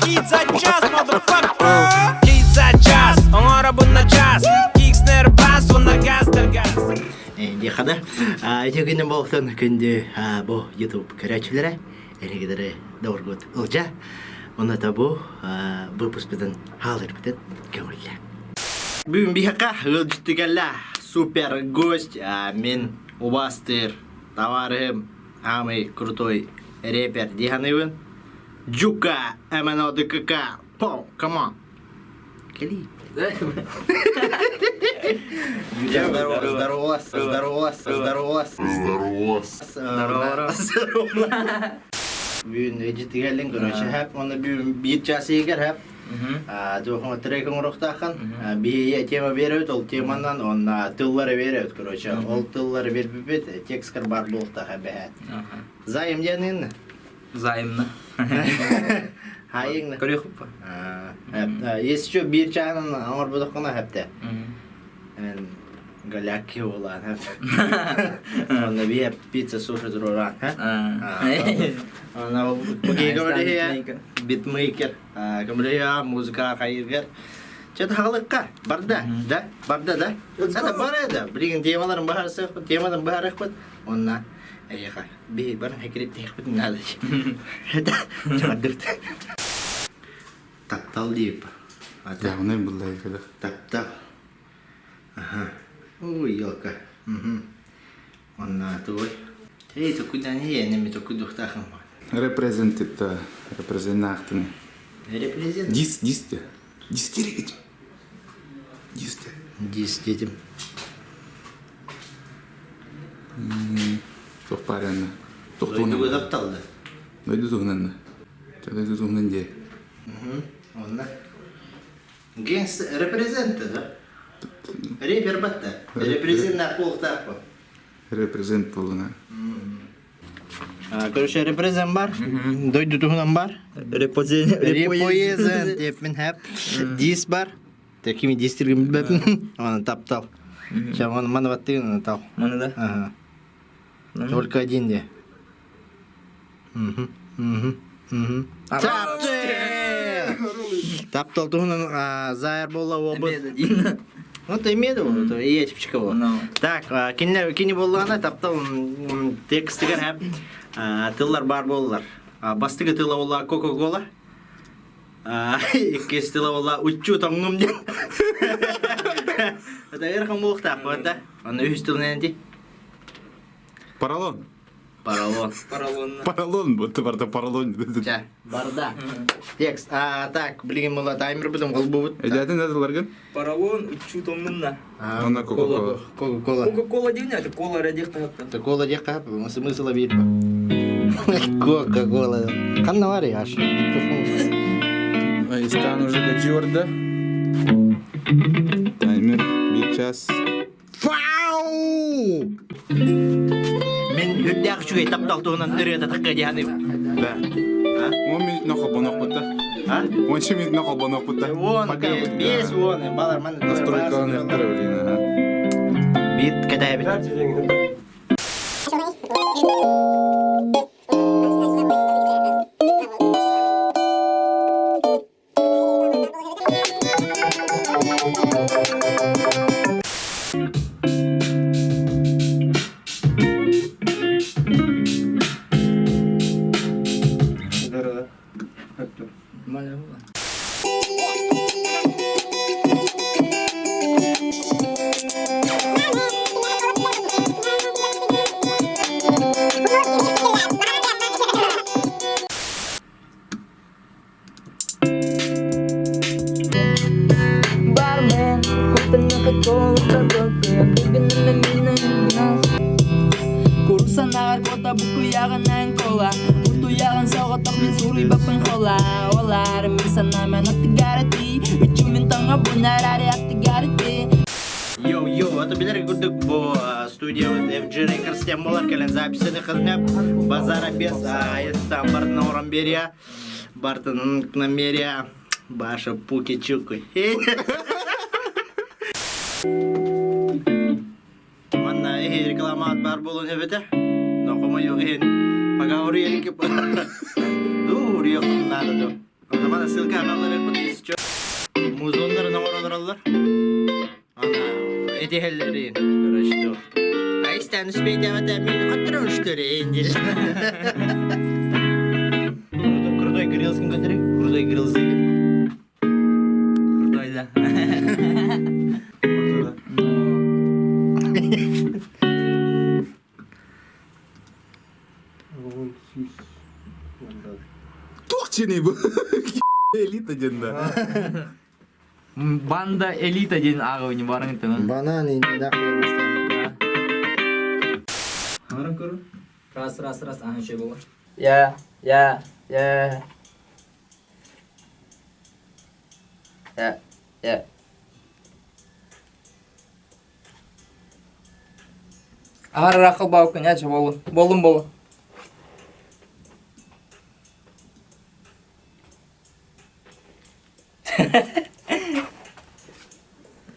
Кит за час, motherfucker. Кит за час, оңора бұнна час. Кикснер бас, онна газдыр газ. Дихада, итегіне болықтан күнді бұл YouTube көрәчілері, әрегедері дауырғыт ұлжа, оны табу выпускадан халыр бітін көңілі. Бүгін бейхақа ұлжыттығалла супер гость, мен убастыр, товарым, самый крутой рэпер Диханывын, Джука, МНОДКК, Пау, камон, Кали. Здорово. Бүгін эдитігелін көрінші әп, оны бүгін бейт жасы егер әп. Жоқыңа трекің ұрықтақын, бейе тема берет, ол теманан оны тыллары берет, көрінші. Ол тыллары бербебет, текскір бар болықтақ әбәт. Зайым денің? Зайымны. Хайыңны? Көрек ұппа. Есі жо бейт жағынан аңыр бұдыққына әпті. Галяки olan hep. Ona bir hep pizza sofra duran, ha? Ona bugün gördü ya beatmaker, gördü müzika kayırgar. Çat halıkka, barda da. Sana barda, bilin temaların baharsa, temadan baharak pat. Ona ya bir barang hekrit hekrit nada. Cuma dört. Taptal deyip. Ya ne buldun kadar? Taptal. Aha. Ui, yoka. Ona tuh. Hei, tu kudan hei, nem tu kudu tahan. Reprezentantni. Reprezent. Десятирить. Десятим. Тухпаренно. Тухтуна. Вы тапталды. Дойду тухнанна. Дойду тухнанде. Ona. Генс репрезент, да? Репер батта. Репрезент на полтапа. Репрезент полуна. Короче, репрезент бар. Дойду тухнан бар. Репоезент депмен хеп. Дис бар. Такими дистиргим бепн. Она таптал. Сейчас он манватты на тал. Маны да? Ага. Только один де. Таптал тухнан зайр болла обы. Вот имеду, то и я типчиково. Так, кине боллана таптал текстигер хеп. Тыллар бар боллар. Бастыгы тыла болла Кока-Кола. Иккес тыла болла учу тоңнум де. Это эрхам болуктак, вот да? Он үз тылынан де. Поролон. Поролон, вот барда поролон. Ча, барда. Текст. Так, блин, мола таймер будем голубут. Эдятын назыларган? Паралон учу томнумна. Она Кока-Кола. Кока-Кола. Кока-Кола дейін, это кола радек тағапты. Это кола де кап, смысла бит. Кока-Кола. Канна вари аш. Айстан уже гачорда. Таймер, бичас. Фау! Мен хүддәк чуй таптал тугынан дөрөтә такка дияны. Да. Он минут нахабонок бутта. Он ще минут нахабонок бутта. Вон, без вон, балар мен Настройканы яктырабылина. бит кадә бит. Бармен, купил Кока-Кола, Курсанагар кота буку ягынан кола. Урту яган соготок мен суруй бапын хола. Олар мисана мен аттигарати. Үчү мен таңа бунарари аттигарати. Йо, это билер гудук бо студия FG Records тем болар келен записыны кызнап базара без там бартын орам берия. Бартын намерия. Баша пуки-чуки. Манна рекламат бар болун эбете. Но комо йогин. Поговори элки. Дур yok надо. Ana bana sılka akalları yapıp istiyor. Muzonları ne oralar? Ana eti hellerin. Uğraştı. Ay istenmiş bey devam beni katırmıştır indir. Krudoy grillsın götürü. Krudoy grillsın. Kurdayla. Тохченый bu. Элита жында. Banda elita jeung agawnya barang itu. Bana ne dak. Orang kurun. Ras aha şey baba. Ya. Ya. Ағар рақыл бауқын, я жа болын. Болын.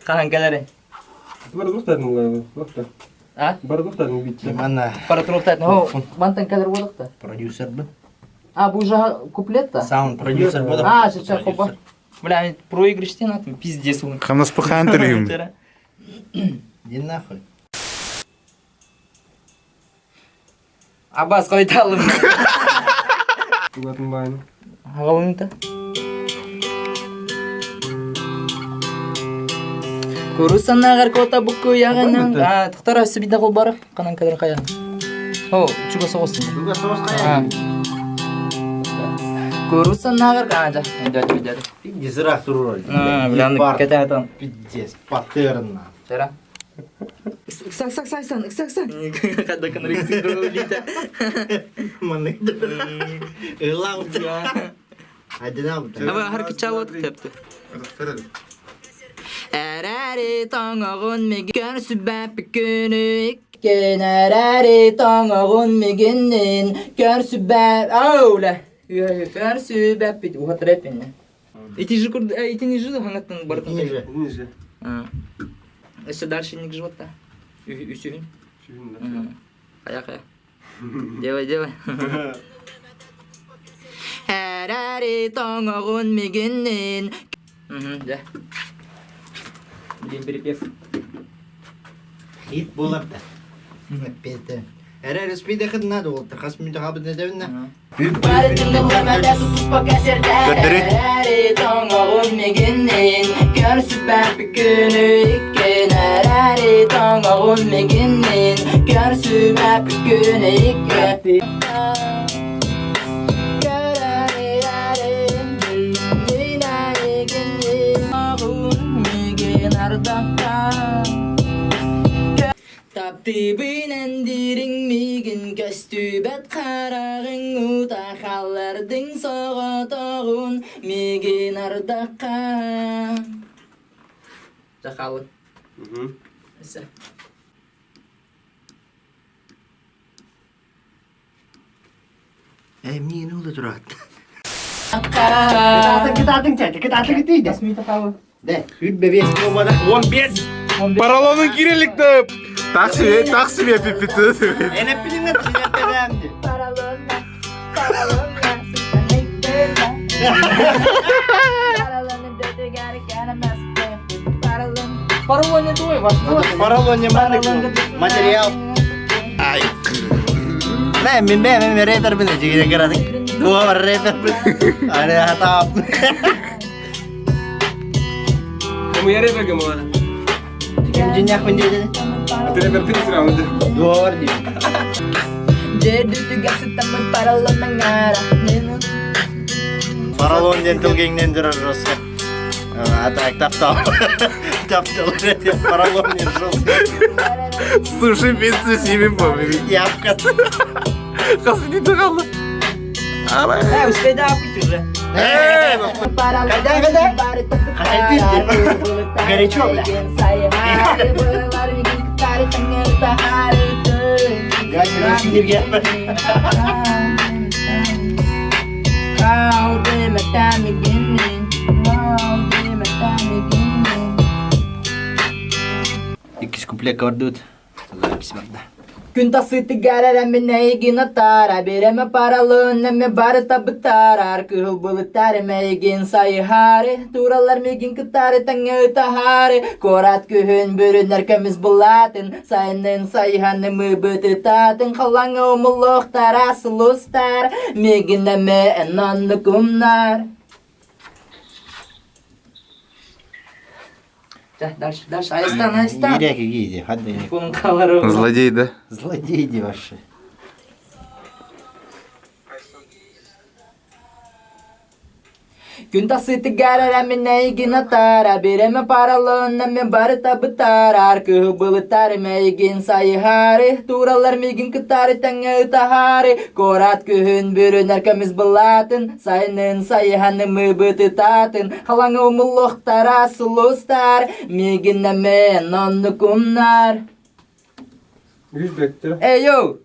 Kankaları. Baru dostlarım galiba. Bak da. Ha? Baru dostlarım bitti. Mana Para turuqtaytın. Ho, bantан kadar болдық-та. продюсер bu. А, бұл жа куплет-та? Sound producer bu. А, сейчас хоба. Бля, проигрыш-тен атым, пиздец он. Хамнас пахантырым. Иди нахуй. Аббас қайталым. Тугатын байны. Ағалым-та. Kurusan agar kota buku yagan tuhtara sebida kol barak kanan kadar kaya. Oh, juga sos. Juga sos Ah. kayak. Kurusan agar aja. Jadi. Пиздец турur. Bilang kata itu. Пиздец, паттерна. Cara. Eksak. Kada kena risik dulu lita. Mana itu? Elang. Ada nama. Apa har kecawat tepti. Әрәре таңағын меген сүбәп күнік Әрәре таңағын мегеннен Кәр сүбәп Аула Кәр сүбәп бит Уға тірәп бен Эти же курды Эти не жили хаңаттың бартын Ниже. Ниже. Если дальше не животта Үсігін Чүйін да. Қая Делай Әрәре таңағын мегеннен Да Блин, перепев. Хит булып та. Петте. Әрәр спиде хидна да болты. Хасмин да хабыд недевна. Барытыңды ғамада сұсыз покасерді Әрәре таңағын мегеннен Көр сүбәп күні ikкен Әрәре таңағын мегеннен Көр сүбәп күні ikкен Таптыбынан диріңмеген көстүбәт қарағың ұта қалардың соғатағын меген ардаққа Жақалы Әсі Min oldu durat. Кетатын дейді Әсмей тақалы De, hüt bebeği olmadı. 15. Паралонун киреликти. Так себе пипити. Ene pilin de çiğnetlerdi. Paralona Паралона твой, ваш Paralon yamanlık. Materyal. Ay. Ben rapper bile çiğne kıradık. Dua var rapper bile. Hani hata. Kamu ya rapper kamu ana. Cinyak menjadi. Ate rapper tini sira ana. Dua var diyor. Jadi juga setemen paralona ngarah Paralon dental gengden durar roska. Ata taptal. Taptal. Paralon roska. Слушай, пиццу себе помню. Yapkat. Хасмин тагалы. Uspeh dah apa tu dah? Kadang-kadang. Горячо, бля. Я не рассмею. İkiz kuple kordut. Запись var da. Күн тасыты гарарамен әйгін атара, береме паралын әме бары табытарар, күл бұлыттары мәйгін сайхары, туралар мегін кытары таңы тахары, корат күхін бүрін әркіміз бұлатын, сайынын сайханы мұбыты татын, қалаңы ұмылықтар асылыстар, мегін әме әнанны күмнар. Дальше, Аистан. Иряки гиди, хады. Фон колору. Злодей, да? Злодей ди ваши. Күн тасыты гарарамен әйгін атара, береме паралын әме бары табытарар, күл бұлыттары мәйгін сайхары, туралар мегін кытары таңы тахары, корат күхін бүрін әркіміз бұлатын, сайынын сайханы мұбыты татын, қалаңы ұмылықтар асылыстар, мегін әме нонны күмнар. Yüzbekte. Эй, йоу!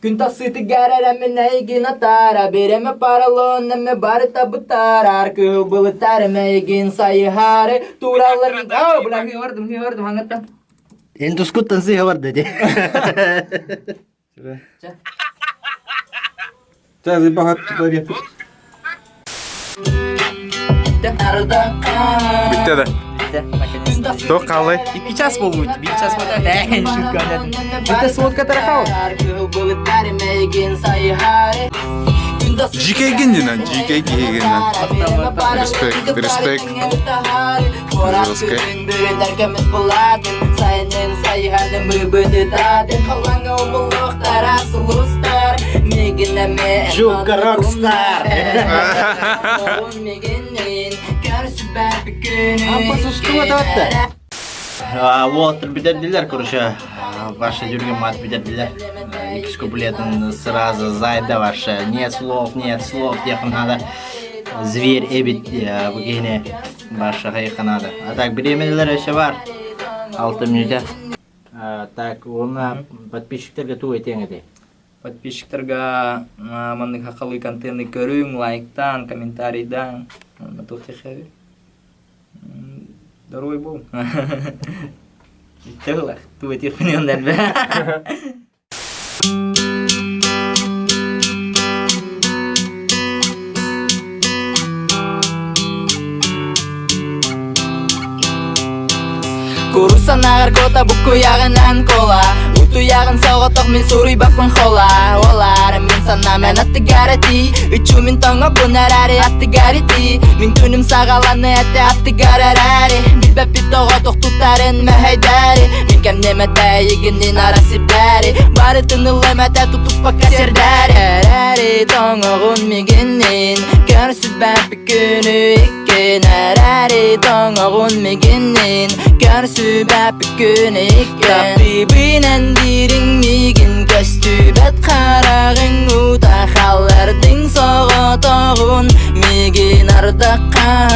Күн тасыты гарарамен әйгін атара, береме паралын әме бары табытарар, күл бұлыттары мәйгін сайхары, туралар мегін... Ау, бұла, хүйордым, хаңаттан. Енді ұскуттан сыйы бар деді. Сейчас и богат туда Bitti de. Çok kaldı. 2 час болу, 1 час болу. Дәйін шутка ойнадым. Бұлты сводка тарахау. GK гендинен, GK гендинен. Респект. Жука рокстар. Вот, бедердилер, короче, ваши дюрги мат бедердилер. X куплетом сразу зайда ваша. Нет слов, тех надо. Зверь эбит в гене ваша хайха надо. А так, беременелер еще бар. 6 минута. Так, оны подписчиктерге ту етең еді. Подписчиктерге маңның хақылы контентны көрің, лайктан, комментарийдан. Матуқти қабір. Здоровый был. Тығылар, ту етек піненден бі. Kurusan agar kota buku yaginan kola Utu yagin sawgotok min suri bakman khola Olar min sana men atti garati Uchu min tonga bunarari atti gariti Min tunum sagalanı atti gararari Bilbep bitogotok tutaren mehaydari Min kem nemete yiginin arasipleri Bari tınılemete tutuspa kaserdari Erari tongogun miginin Körsü ben bir günü ikken Erari tongogun miginin Körsü ben bir günü ikken Tabbibinen diring migin Köstübet karagın uta Khallerdin soğotogun Migin ardaka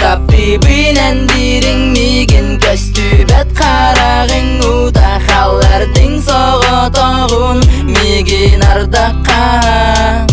Tabbibinen diring migin Köstübet karagın uta Khallerdin soğotogun Migin ardaka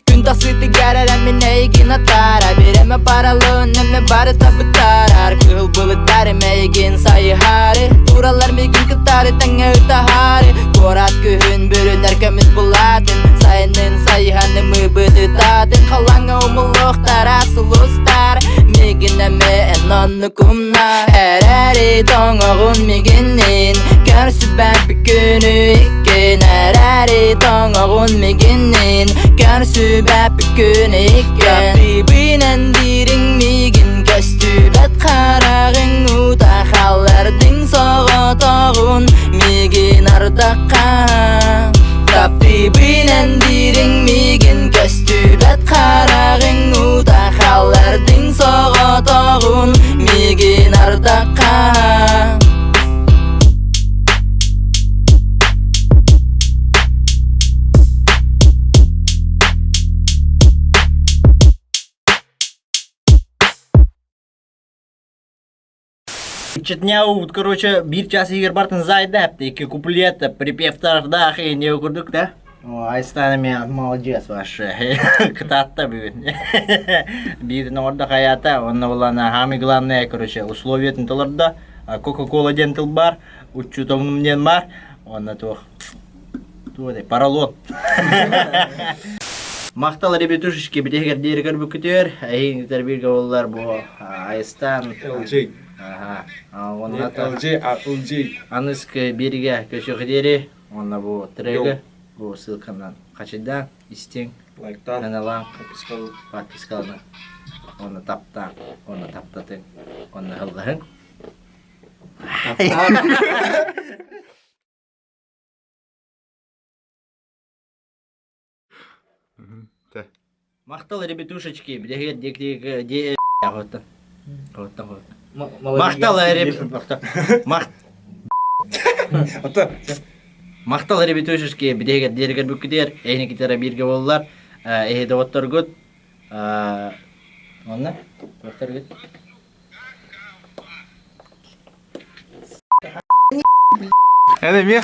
Күн тасыты гарарамен әйгін атара Береме паралын әме бары табытарар Күл бұлыттары мәйгін сайхары Туралар мегін кытары таңы тахары Корат күхін бүрін әркіміз бұлатын Сайынын сайханы мұбыты татын Қалаңы ұмылықтар асылыстар Мегін әме әнанны күмнар Әрәри тоңығын мегінен Көрсі бәр бір күні ikken Әрәри тоңығын мегінен Көрсі bär bir günü ikken Tabbibinen diring migin Köstübet karagın uta Khallerdin soğotogun Migin ardaka Tabbibinen diring migin Köstübet karagın uta Khallerdin soğotogun Migin ardaka Читняу, короче, 1 час егер бартын зайдапты, 2 куплета, припев тардах и не укурдук, да? Айстан мен молодец вообще. Кататта бүгін. Бидің орда хаята, онна болана хами главное, короче, условия тыларда, Кока-кола ден тыл бар, учу томным ден бар, онна тух. Тудай, паралон. Мақтал ребятушечки, бітегер дерігер бүкітер, әйіңдер бірге олар бұл Айстан. LG. Ага, онна та. LG. Аныскі берге көшіғдері, онна бұл трегі, бұл ссылканан қачыдан, істен, Лайктан. каналан, Подпискал. подпискалына, онна таптан, онна таптатын, онна ғылғын. Те. Мақтал ребятушечки, бітегер дек Готтан. Мақтал Мақтал ребятушечки, бітегер дергер бүккідер, әйні кетері бірге болылар, әйді оттар көт. Онна? Оттар көт. Әне мен